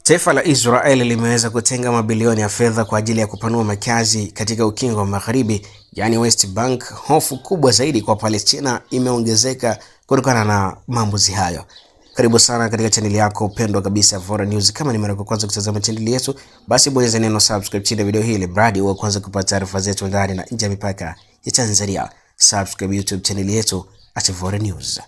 Taifa la Israeli limeweza kutenga mabilioni ya fedha kwa ajili ya kupanua makazi katika ukingo wa Magharibi, yani West Bank. Hofu kubwa zaidi kwa Palestina imeongezeka kutokana na maamuzi hayo. Karibu sana katika chaneli yako pendwa kabisa Vora News. Kama ni mara ya kwanza kutazama chaneli yetu, basi bonyeza neno subscribe chini ya video hii ili bradi uwe kwanza kupata taarifa zetu ndani na nje ya mipaka ya Tanzania. Subscribe YouTube chaneli yetu Vora News.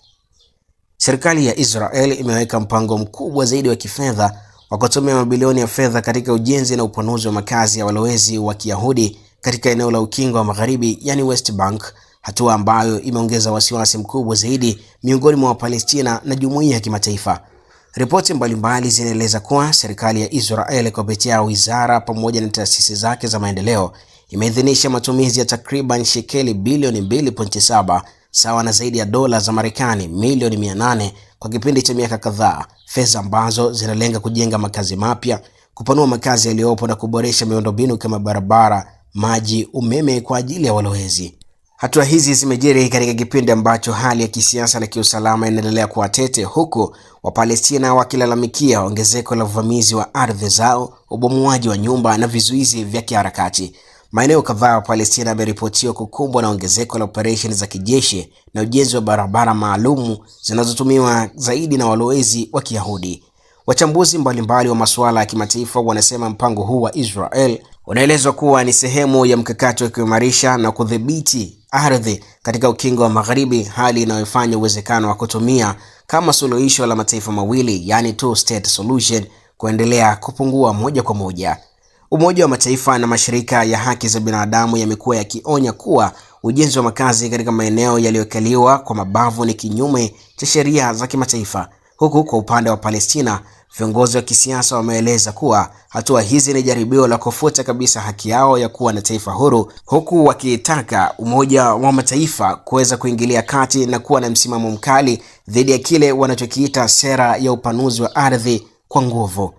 Serikali ya Israel imeweka mpango mkubwa zaidi wa kifedha wa kutumia mabilioni ya fedha katika ujenzi na upanuzi wa makazi ya walowezi wa Kiyahudi katika eneo la ukingo wa Magharibi, yani West Bank, hatua ambayo imeongeza wasiwasi mkubwa zaidi miongoni mwa Palestina na jumuiya ya kimataifa. Ripoti mbalimbali zinaeleza kuwa serikali ya Israel kupitia wizara pamoja na taasisi zake za maendeleo imeidhinisha matumizi ya takriban shekeli bilioni 2.7 sawa na zaidi ya dola za Marekani milioni 800 kwa kipindi cha miaka kadhaa, fedha ambazo zinalenga kujenga makazi mapya, kupanua makazi yaliyopo na kuboresha miundombinu kama barabara, maji, umeme kwa ajili ya walowezi. Hatua hizi zimejiri katika kipindi ambacho hali ya kisiasa na kiusalama inaendelea kuwa tete, huku Wapalestina wakilalamikia ongezeko la uvamizi wa ardhi zao, ubomoaji wa nyumba na vizuizi vya kiharakati. Maeneo kadhaa ya Palestina yameripotiwa kukumbwa na ongezeko la operesheni za kijeshi na ujenzi wa barabara maalumu zinazotumiwa zaidi na walowezi wa Kiyahudi. Wachambuzi mbalimbali wa masuala ya kimataifa wanasema mpango huu wa Israel unaelezwa kuwa ni sehemu ya mkakati wa kuimarisha na kudhibiti ardhi katika ukingo wa Magharibi, hali inayofanya uwezekano wa kutumia kama suluhisho la mataifa mawili, yani two state solution, kuendelea kupungua moja kwa moja. Umoja wa Mataifa na mashirika ya haki za binadamu yamekuwa yakionya kuwa ujenzi wa makazi katika maeneo yaliyokaliwa kwa mabavu ni kinyume cha sheria za kimataifa. Huku kwa upande wa Palestina, viongozi wa kisiasa wameeleza kuwa hatua hizi ni jaribio la kufuta kabisa haki yao ya kuwa na taifa huru, huku wakitaka Umoja wa Mataifa kuweza kuingilia kati na kuwa na msimamo mkali dhidi ya kile wanachokiita sera ya upanuzi wa ardhi kwa nguvu.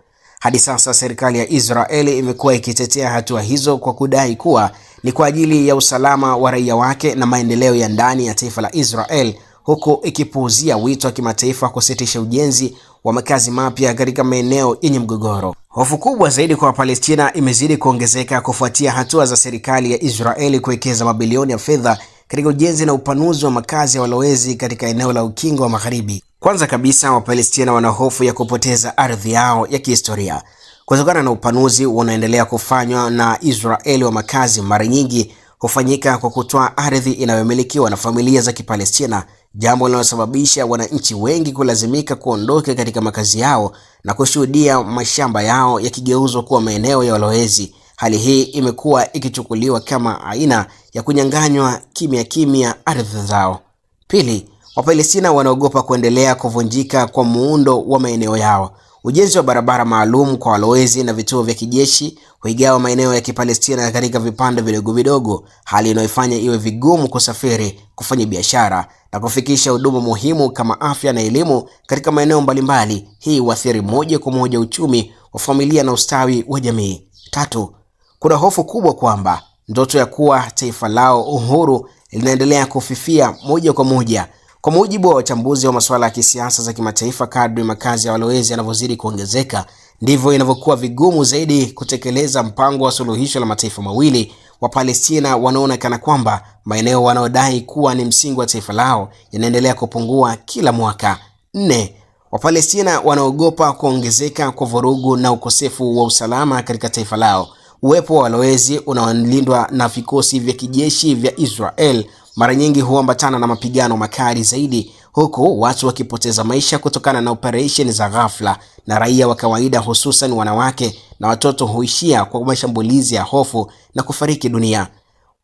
Hadi sasa serikali ya Israeli imekuwa ikitetea hatua hizo kwa kudai kuwa ni kwa ajili ya usalama wa raia wake na maendeleo ya ndani ya taifa la Israel, huku ikipuuzia wito wa kimataifa kusitisha ujenzi wa makazi mapya katika maeneo yenye mgogoro. Hofu kubwa zaidi kwa Palestina imezidi kuongezeka kufuatia hatua za serikali ya Israeli kuwekeza mabilioni ya fedha katika ujenzi na upanuzi wa makazi ya walowezi katika eneo la ukingo wa Magharibi. Kwanza kabisa, Wapalestina wana hofu ya kupoteza ardhi yao ya kihistoria kutokana na upanuzi unaoendelea kufanywa na Israeli wa makazi. Mara nyingi hufanyika kwa kutoa ardhi inayomilikiwa na familia za Kipalestina, jambo linalosababisha wananchi wengi kulazimika kuondoka katika makazi yao na kushuhudia mashamba yao yakigeuzwa kuwa maeneo ya walowezi. Hali hii imekuwa ikichukuliwa kama aina ya kunyang'anywa kimya kimya ardhi zao. Pili, Wapalestina wanaogopa kuendelea kuvunjika kwa muundo wa maeneo yao. Ujenzi wa barabara maalum kwa walowezi na vituo vya kijeshi huigawa maeneo ya Kipalestina katika vipande vidogo vidogo, hali inayofanya iwe vigumu kusafiri, kufanya biashara na kufikisha huduma muhimu kama afya na elimu katika maeneo mbalimbali. Hii huathiri moja kwa moja uchumi wa familia na ustawi wa jamii. Tatu, kuna hofu kubwa kwamba ndoto ya kuwa taifa lao uhuru linaendelea kufifia moja kwa moja. Kwa mujibu wa wachambuzi wa masuala ya kisiasa za kimataifa, kadri makazi ya walowezi yanavyozidi kuongezeka, ndivyo inavyokuwa vigumu zaidi kutekeleza mpango wa suluhisho la mataifa mawili. Wa Palestina wanaona kana kwamba maeneo wanaodai kuwa ni msingi wa taifa lao yanaendelea kupungua kila mwaka. 4. Wapalestina wanaogopa kuongezeka kwa vurugu na ukosefu wa usalama katika taifa lao. Uwepo wa walowezi unaolindwa na vikosi vya kijeshi vya Israel mara nyingi huambatana na mapigano makali zaidi, huku watu wakipoteza maisha kutokana na operesheni za ghafla, na raia wa kawaida hususan wanawake na watoto huishia kwa mashambulizi ya hofu na kufariki dunia.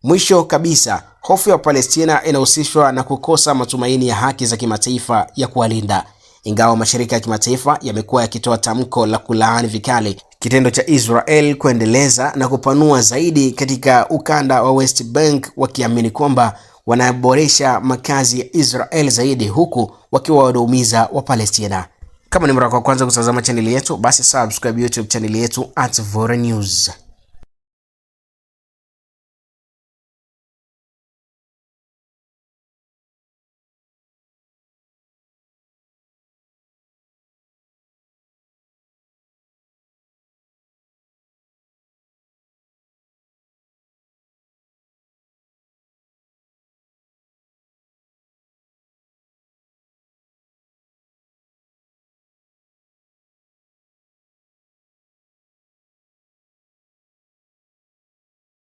Mwisho kabisa, hofu ya Palestina inahusishwa na kukosa matumaini ya haki za kimataifa ya kuwalinda. Ingawa mashirika ya kimataifa yamekuwa yakitoa tamko la kulaani vikali kitendo cha Israel kuendeleza na kupanua zaidi katika ukanda wa West Bank, wakiamini kwamba wanaboresha makazi ya Israel zaidi, huku wakiwa wadaumiza wa Palestina. Kama ni mara ya kwanza kutazama chaneli yetu, basi subscribe YouTube chaneli yetu Vora News.